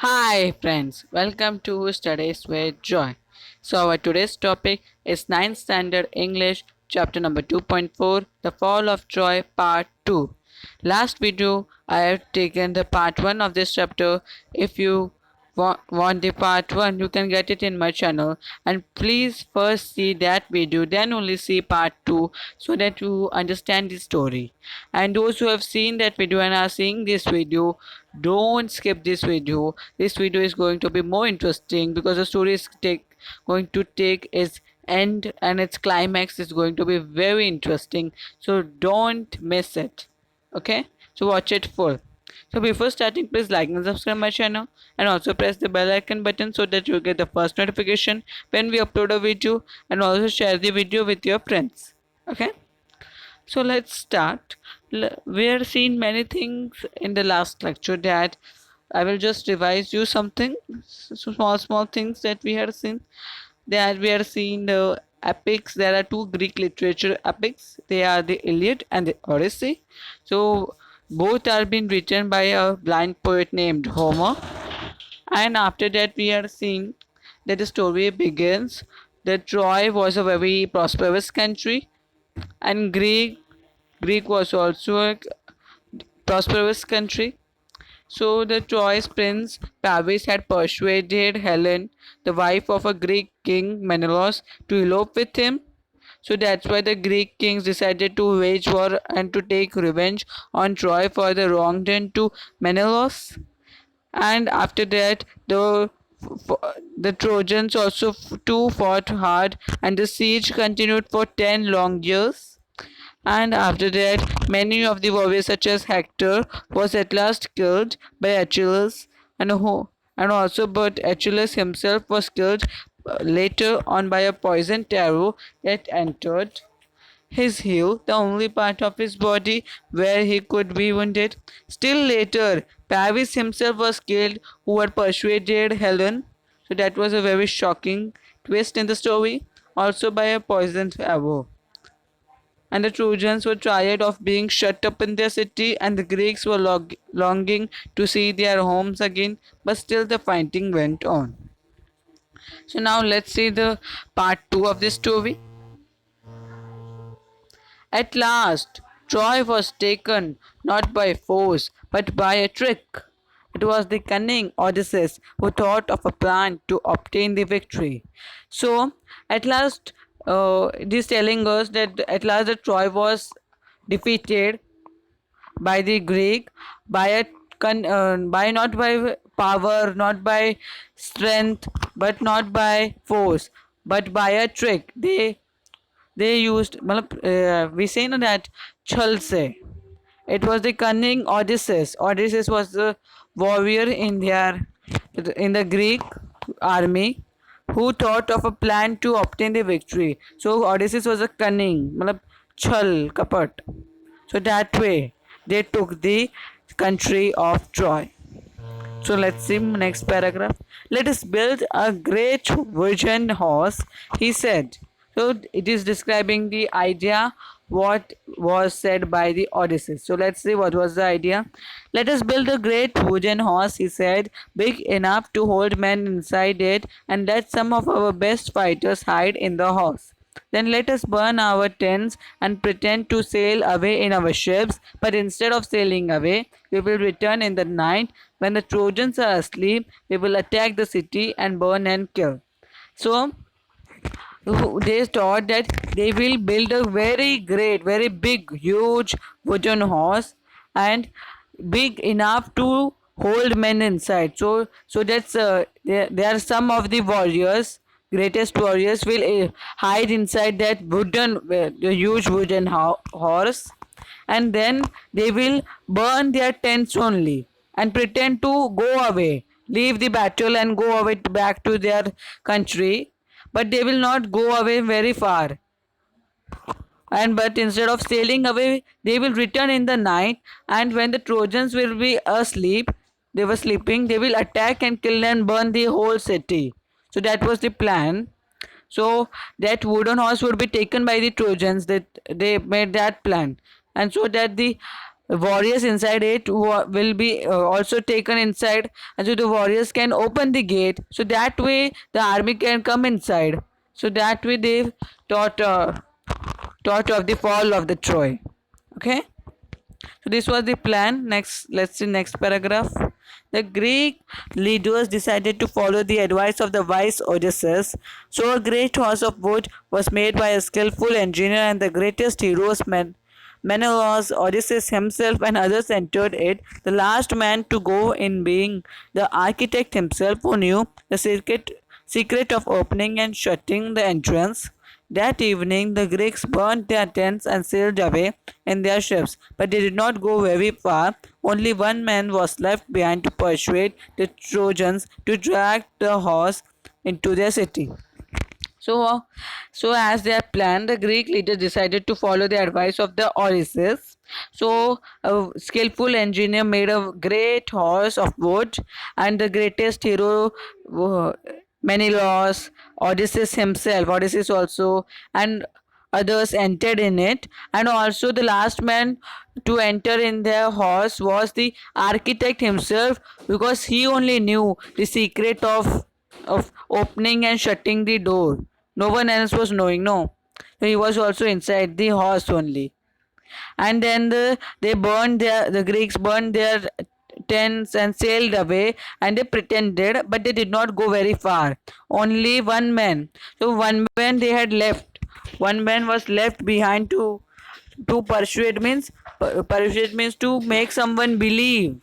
Hi friends, welcome to Studies with Joy. So our today's topic is ninth standard English chapter number 2.4 The Fall of Troy part 2. Last video I have taken the part 1 of this chapter. If you want the part 1 you can get it in my channel, and please first see that video then only see part 2 so that you understand the story. And those who have seen that video and are seeing this video, don't skip this video. This video is going to be more interesting because the story is going to take its end and its climax is going to be very interesting, so don't miss it. Okay, so watch it full. So before starting, please like and subscribe my channel, and also press the bell icon button so that you get the first notification when we upload a video, and also share the video with your friends. Okay, so let's start. We have seen many things in the last lecture that I will just revise you something, small things that we have seen. That we have seen the epics. There are two Greek literature epics. They are the Iliad and the Odyssey. So both are being written by a blind poet named Homer. And after that, we are seeing that the story begins that Troy was a very prosperous country, and Greek was also a prosperous country. So the Troy's prince Paris had persuaded Helen, the wife of a Greek king Menelaus, to elope with him. So that's why the Greek kings decided to wage war and to take revenge on Troy for the wrong done to Menelaus. And after that, the Trojans also too fought hard, and the siege continued for 10 long years. And after that, many of the warriors, such as Hector, was at last killed by Achilles, and also, but Achilles himself was killed later on by a poisoned arrow that entered his heel, the only part of his body where he could be wounded. Still later, Paris himself was killed, who had persuaded Helen. So that was a very shocking twist in the story, also by a poisoned arrow. And the Trojans were tired of being shut up in their city, and the Greeks were longing to see their homes again, but still the fighting went on. So now let's see the part 2 of this story. At last, Troy was taken not by force but by a trick. It was the cunning Odysseus who thought of a plan to obtain the victory. So, at last, it is telling us that at last the Troy was defeated by the Greek by by not by power, not by strength, but not by force, but by a trick. They used we say no that chal se. It was the cunning Odysseus. Odysseus was the warrior in the Greek army who thought of a plan to obtain the victory. So Odysseus was a cunning, chal kapat. So that way they took the country of Troy. So let's see next paragraph. Let us build a great wooden horse, he said. So it is describing the idea what was said by the Odysseus. So let's see what was the idea. Let us build a great wooden horse, he said, big enough to hold men inside it, and let some of our best fighters hide in the horse. Then let us burn our tents and pretend to sail away in our ships, but instead of sailing away, we will return in the night. When the Trojans are asleep, we will attack the city and burn and kill. So, they thought that they will build a very great, very big, huge wooden horse, and big enough to hold men inside. So that's there are some of the warriors, greatest warriors, will hide inside that the huge wooden horse, and then they will burn their tents only and pretend to go away, leave the battle and go away back to their country, but they will not go away very far. And but instead of sailing away, they will return in the night, and when the Trojans will be asleep, they were sleeping, they will attack and kill and burn the whole city. So that was the plan. So that wooden horse would be taken by the Trojans. That they made that plan, and so that the warriors inside it will be also taken inside, and so the warriors can open the gate, so that way the army can come inside. So that way they taught taught of the fall of the Troy. Okay, so this was the plan. Next, let's see next paragraph. The Greek leaders decided to follow the advice of the wise Odysseus. So a great horse of wood was made by a skillful engineer, and the greatest heroes Menelaus, Odysseus himself, and others entered it. The last man to go in being the architect himself, who knew the secret of opening and shutting the entrance. That evening, the Greeks burnt their tents and sailed away in their ships, but they did not go very far. Only one man was left behind to persuade the Trojans to drag the horse into their city. So as they had planned, the Greek leaders decided to follow the advice of the Odysseus. So, a skillful engineer made a great horse of wood, and the greatest hero, Menelaus, Odysseus also, and others entered in it. And also, the last man to enter in their horse was the architect himself, because he only knew the secret of opening and shutting the door. No one else was knowing. No, he was also inside the horse only. And then the Greeks burned their tents and sailed away, and they pretended, but they did not go very far. Only one man. So one man they had left. One man was left behind to persuade means to make someone believe.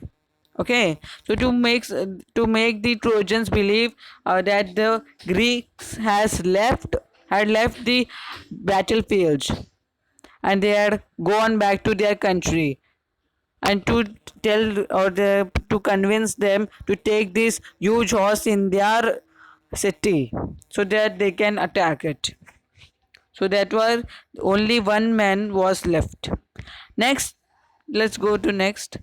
Okay, so to make the Trojans believe that the Greeks had left the battlefields, and they had gone back to their country, and to to convince them to take this huge horse in their city so that they can attack it. So that was only one man was left. Next, let's go to next.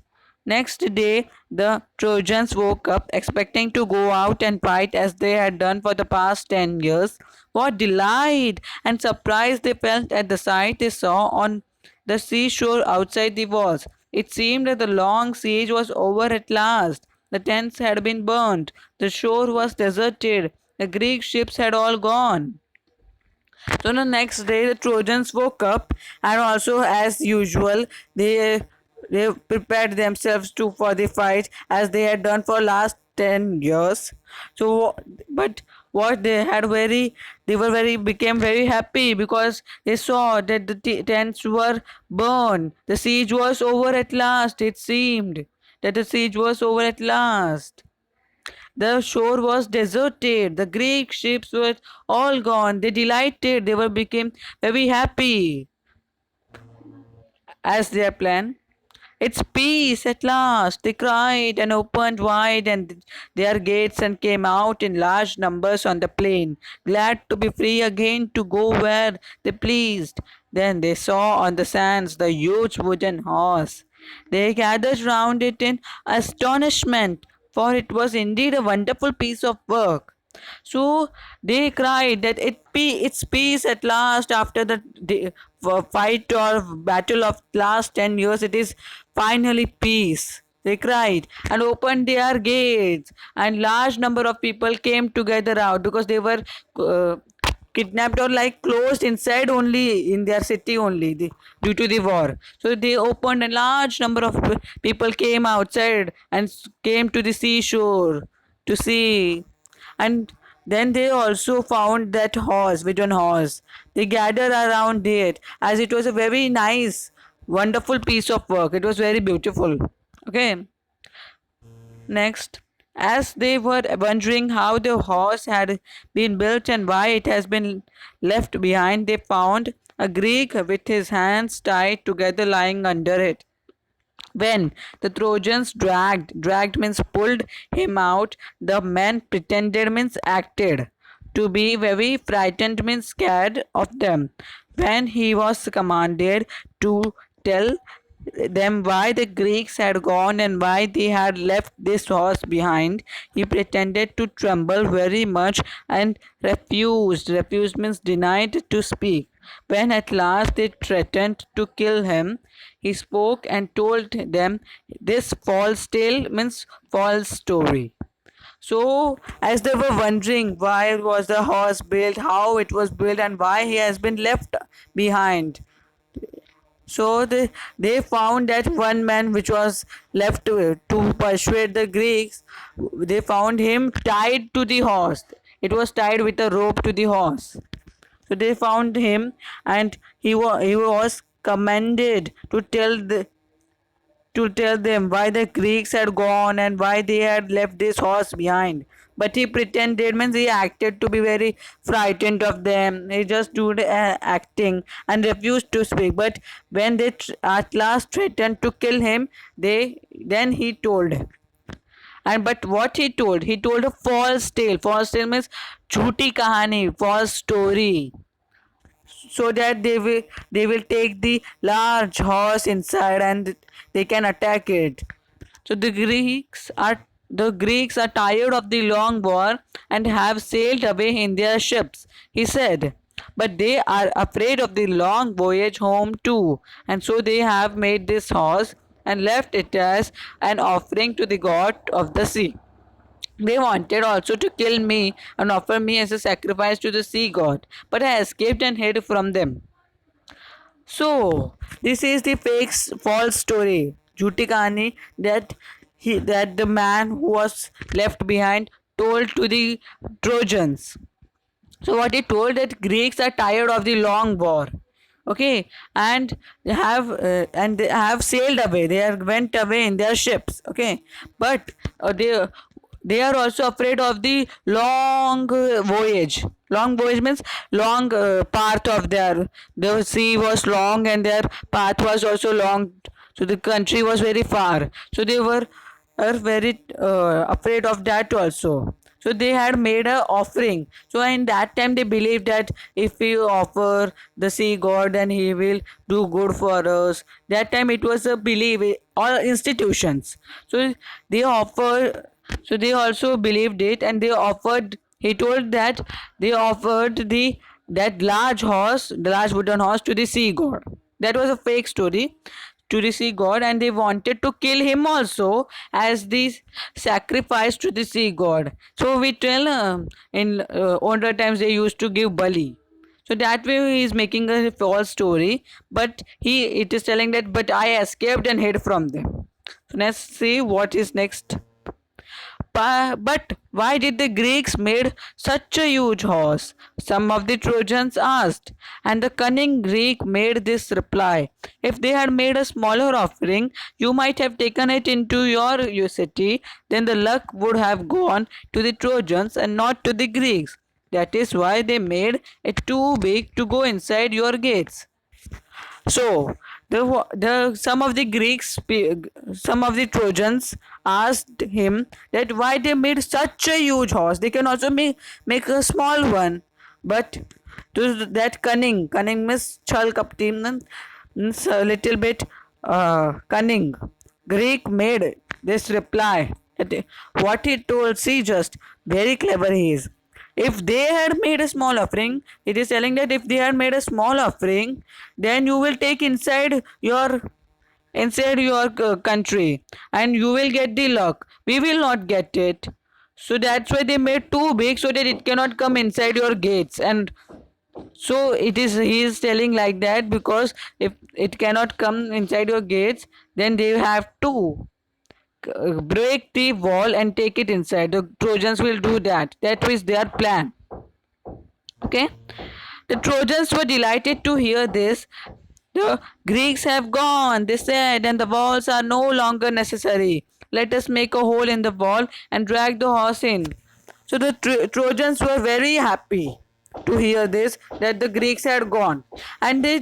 Next day, the Trojans woke up expecting to go out and fight as they had done for the past 10 years. What delight and surprise they felt at the sight they saw on the seashore outside the walls. It seemed that the long siege was over at last. The tents had been burned, the shore was deserted, the Greek ships had all gone. So the next day, the Trojans woke up, and also as usual, they prepared themselves to for the fight as they had done for last 10 years. So, but what they were very became very happy because they saw that the tents were burned. The siege was over at last. It seemed that the siege was over at last. The shore was deserted. The Greek ships were all gone. They delighted. They were became very happy as their plan. It's peace at last, they cried and opened wide and their gates and came out in large numbers on the plain, glad to be free again to go where they pleased. Then they saw on the sands the huge wooden horse. They gathered round it in astonishment, for it was indeed a wonderful piece of work. So they cried that it's peace at last after the fight or battle of last 10 years. It is finally peace. They cried and opened their gates, and large number of people came together out because they were kidnapped or like closed inside only in their city only due to the war. So they opened, a large number of people came outside and came to the seashore to see. And then they also found that horse, wooden horse. They gathered around it as it was a very nice, wonderful piece of work. It was very beautiful. Okay. Next, as they were wondering how the horse had been built and why it has been left behind, they found a Greek with his hands tied together lying under it. When the Trojans dragged means pulled him out, the men pretended means acted to be very frightened means scared of them. When he was commanded to tell them why the Greeks had gone and why they had left this horse behind, he pretended to tremble very much and refused. Refused means denied to speak. When at last they threatened to kill him, he spoke and told them this false tale, means false story. So, as they were wondering why was the horse built, how it was built, and why he has been left behind, so they found that one man which was left to persuade the Greeks, they found him tied to the horse. It was tied with a rope to the horse. So they found him, and he was commanded to tell them why the Greeks had gone and why they had left this horse behind. But he pretended, means he acted to be very frightened of them. He just did acting and refused to speak. But when they at last threatened to kill him, then he told. And but what he told a false tale. False tale means jhooti kahani, false story, so that they will take the large horse inside and they can attack it. So the Greeks are tired of the long war and have sailed away in their ships, he said. But they are afraid of the long voyage home too, and so they have made this horse and left it as an offering to the god of the sea. They wanted also to kill me and offer me as a sacrifice to the sea god, but I escaped and hid from them. So this is the false story, jhuti kahani, that the man who was left behind told to the Trojans. So what he told, that Greeks are tired of the long war, okay, and they have sailed away. Went away in their ships, okay, but they are also afraid of the long voyage. Long voyage means long path of the sea was long and their path was also long. So the country was very far. So they were very afraid of that also. So they had made a offering. So in that time they believed that if we offer the sea god, then he will do good for us. That time it was a belief. All institutions. So they offer. So they also believed it, and they offered. He told that they offered that large horse, the large wooden horse, to the sea god. That was a fake story, to the sea god, and they wanted to kill him also as the sacrifice to the sea god. So we tell in older times they used to give bali. So that way he is making a false story, but it is telling that but I escaped and hid from them. So let's see what is next. But why did the Greeks made such a huge horse? Some of the Trojans asked, and the cunning Greek made this reply: if they had made a smaller offering, you might have taken it into your city, then the luck would have gone to the Trojans and not to the Greeks. That is why they made it too big to go inside your gates. So the some of the Trojans asked him that why they made such a huge horse. They can also make a small one, but to that cunning means chal kapti, means a little bit cunning. Greek made this reply. What he told, see, just very clever he is. If they had made a small offering, it is telling that if they had made a small offering, then you will take inside your country and you will get the luck. We will not get it. So that's why they made too big so that it cannot come inside your gates. And so he is telling like that because if it cannot come inside your gates, then they have to break the wall and take it inside. The Trojans will do that. That was their plan. Okay. The Trojans were delighted to hear this. The Greeks have gone, they said, and the walls are no longer necessary. Let us make a hole in the wall and drag the horse in. So the Trojans were very happy to hear this, that the Greeks had gone, and they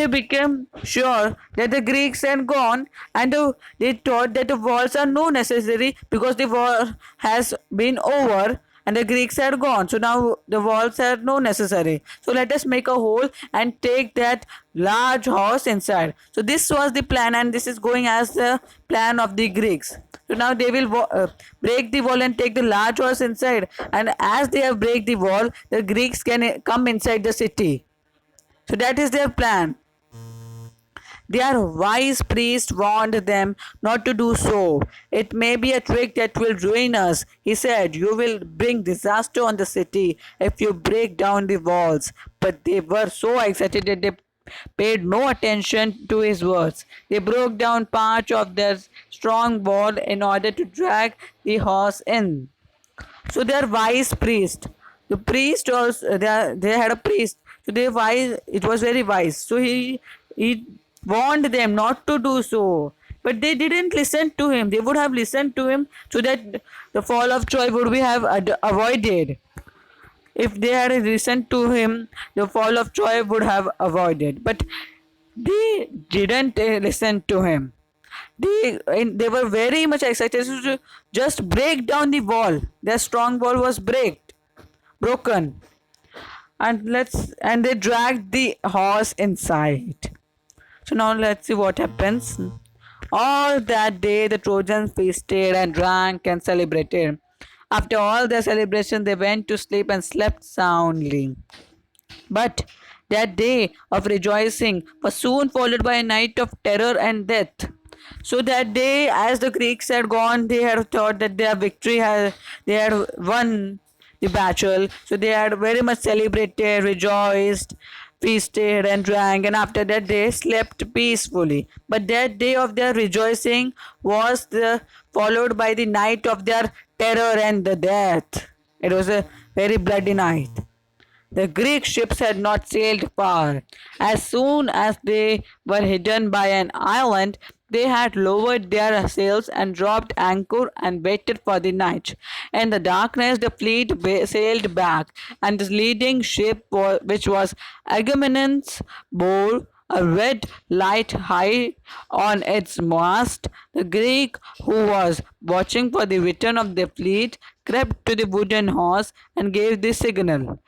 became sure that the Greeks had gone, and they thought that the walls are no necessary because the war has been over and the Greeks had gone. So now the walls are no necessary. So let us make a hole and take that large horse inside. So this was the plan, and this is going as the plan of the Greeks. So now they will break the wall and take the large horse inside. And as they have break the wall, the Greeks can come inside the city. So that is their plan. Their wise priest warned them not to do so. It may be a trick that will ruin us. He said, you will bring disaster on the city if you break down the walls. But they were so excited that they paid no attention to his words. They broke down part of their strong wall in order to drag the horse in. So they are wise priest. The priest also they had a priest. So they wise. It was very wise. So he warned them not to do so. But they didn't listen to him. They would have listened to him so that the fall of Troy would be have avoided. If they had listened to him, the fall of Troy would have avoided. But they didn't listen to him. They were very much excited to just break down the wall. Their strong wall was broken, and they dragged the horse inside. So now let's see what happens. All that day the Trojans feasted and drank and celebrated. After all their celebration, they went to sleep and slept soundly. But that day of rejoicing was soon followed by a night of terror and death. So that day, as the Greeks had gone, they had thought that their victory had they had won the battle. So they had very much celebrated, rejoiced, feasted, and drank, and after that they slept peacefully. But that day of their rejoicing was followed by the night of their terror and the death. It was a very bloody night. The Greek ships had not sailed far. As soon as they were hidden by an island, they had lowered their sails and dropped anchor and waited for the night. In the darkness, the fleet sailed back, and the leading ship, which was Agamemnon's, bore a red light high on its mast. The Greek, who was watching for the return of the fleet, crept to the wooden horse and gave the signal.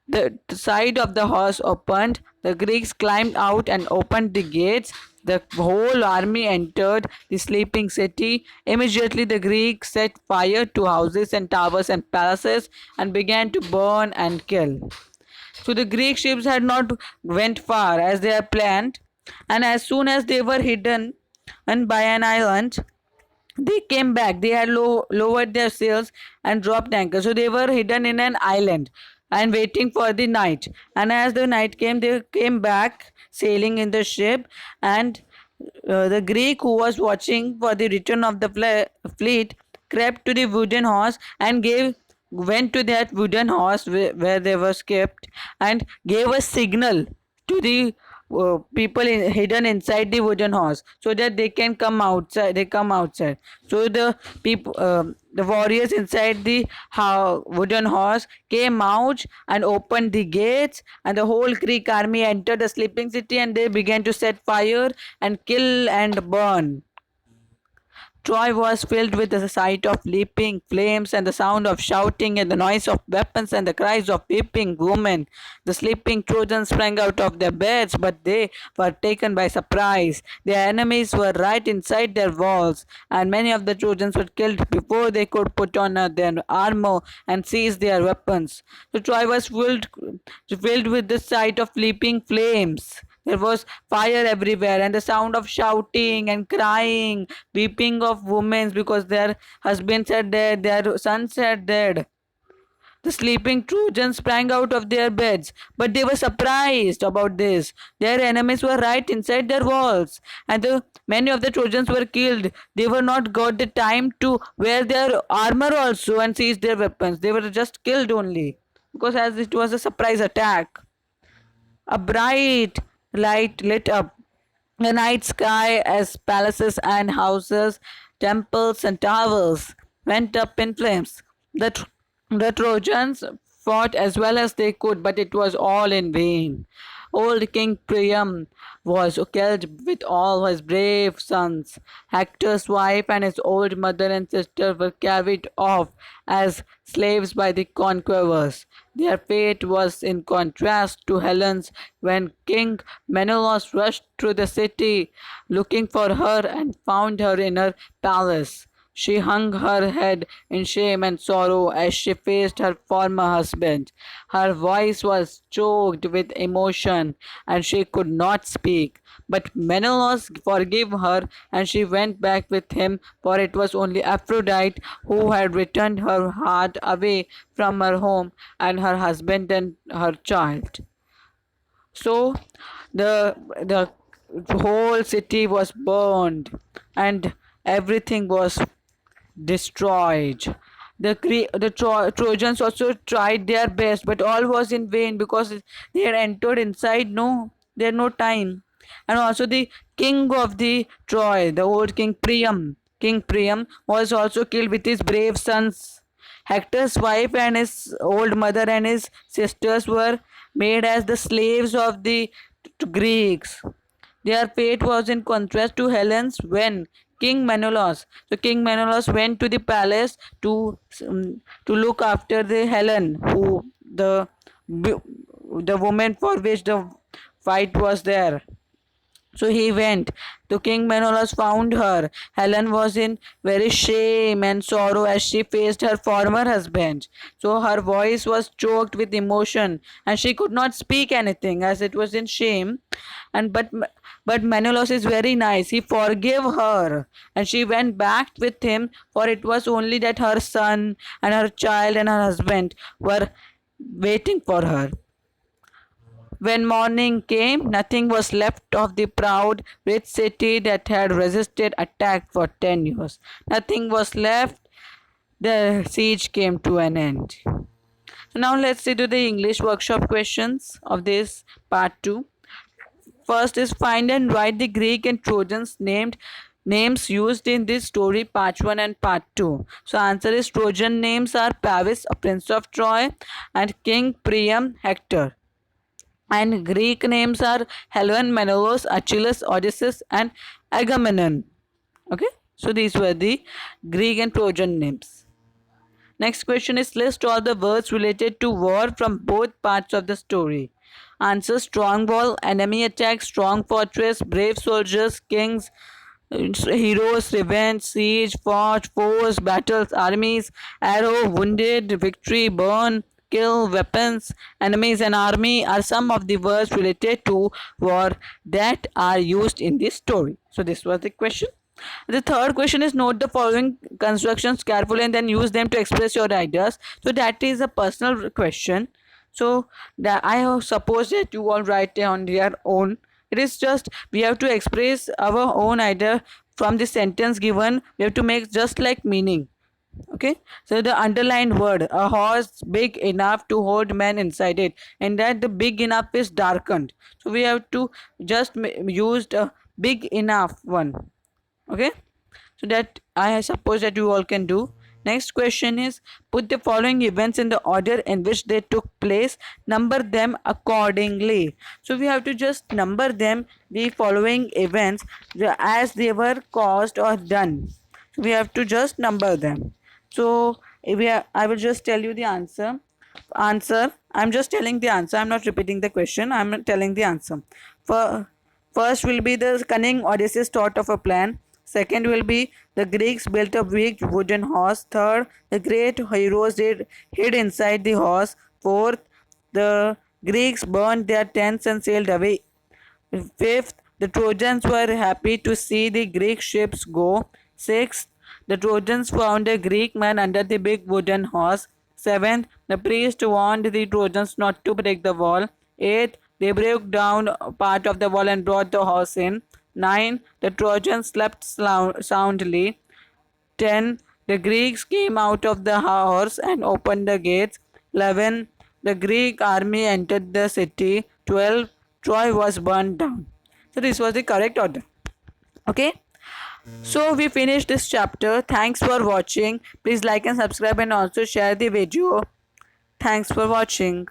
The side of the horse opened. The Greeks climbed out and opened the gates. The whole army entered the sleeping city. Immediately, the Greeks set fire to houses and towers and palaces and began to burn and kill. So the Greek ships had not went far as they had planned, and as soon as they were hidden and by an island, they came back. They had lowered their sails and dropped anchor. So they were hidden in an island and waiting for the night. And as the night came, they came back sailing in the ship. And the Greek who was watching for the return of the fleet crept to the wooden horse and went to that wooden horse where they were kept and gave a signal to the people hidden inside the wooden horse so that they can come outside. They come outside. So the people, the warriors inside the wooden horse came out and opened the gates, and the whole Greek army entered the sleeping city, and they began to set fire and kill and burn. Troy was filled with the sight of leaping flames and the sound of shouting and the noise of weapons and the cries of weeping women. The sleeping Trojans sprang out of their beds, but they were taken by surprise. Their enemies were right inside their walls, and many of the Trojans were killed before they could put on their armor and seize their weapons. So Troy was filled with the sight of leaping flames. There was fire everywhere and the sound of shouting and crying, weeping of women because their husbands are dead, their sons are dead. The sleeping Trojans sprang out of their beds, but they were surprised about this. Their enemies were right inside their walls, and many of the Trojans were killed. They were not got the time to wear their armor also and seize their weapons. They were just killed only because as it was a surprise attack. A bright light lit up the night sky as palaces and houses, temples and towers went up in flames. The Trojans fought as well as they could, but it was all in vain. Old King Priam was killed with all his brave sons. Hector's wife and his old mother and sister were carried off as slaves by the conquerors. Their fate was in contrast to Helen's when King Menelaus rushed through the city looking for her and found her in her palace. She hung her head in shame and sorrow as she faced her former husband. Her voice was choked with emotion and she could not speak. But Menelaus forgave her and she went back with him, for it was only Aphrodite who had returned her heart away from her home and her husband and her child. So the whole city was burned and everything was destroyed. The Trojans also tried their best, but all was in vain because they had entered inside. No, they had no time. And also the king of the Troy, the old King Priam, was also killed with his brave sons. Hector's wife and his old mother and his sisters were made as the slaves of the Greeks. Their fate was in contrast to Helen's when King Menelaus went to the palace to look after the Helen, who the woman for which the fight was there. So he went. The King Menelaus found her. Helen was in very shame and sorrow as she faced her former husband. So her voice was choked with emotion and she could not speak anything as it was in shame. And but Menelaus is very nice. He forgave her and she went back with him, for it was only that her son and her child and her husband were waiting for her. When morning came, nothing was left of the proud, rich city that had resisted attack for 10 years. Nothing was left. The siege came to an end. So now let's see to the English workshop questions of this part 2. First is find and write the Greek and Trojans names used in this story part 1 and part 2. So answer is Trojan names are Pavis, a prince of Troy, and King Priam, Hector. And Greek names are Helen, Menelaus, Achilles, Odysseus, and Agamemnon. Okay, so these were the Greek and Trojan names. Next question is list all the words related to war from both parts of the story. Answer strong wall, enemy attack, strong fortress, brave soldiers, kings, heroes, revenge, siege, fought, force, battles, armies, arrow, wounded, victory, burn, kill, weapons, enemies, and army are some of the words related to war that are used in this story. So this was the question. The third question is note the following constructions carefully and then use them to express your ideas. So that is a personal question. So that I suppose that you all write on your own. It is just we have to express our own idea from the sentence given. We have to make just like meaning. Okay, so the underlined word a horse big enough to hold men inside it, and that the big enough is darkened. So we have to just use a big enough one. Okay, so that I suppose that you all can do. Next question is put the following events in the order in which they took place, number them accordingly. So we have to just number them the following events as they were caused or done. So we have to just number them. So I will just tell you the answer. I'm just telling the answer. I'm not repeating the question. I'm telling the answer. For first will be the cunning Odysseus thought of a plan. Second will be the Greeks built a big wooden horse. Third, the great heroes hid inside the horse. Fourth, the Greeks burned their tents and sailed away. Fifth, the Trojans were happy to see the Greek ships go. Sixth, the Trojans found a Greek man under the big wooden horse. Seventh, the priest warned the Trojans not to break the wall. Eighth, they broke down part of the wall and brought the horse in. 9. The Trojans slept soundly. 10. The Greeks came out of the horse and opened the gates. 11. The Greek army entered the city. 12. Troy was burned down. So this was the correct order. Okay. So we finished this chapter. Thanks for watching. Please like and subscribe and also share the video. Thanks for watching.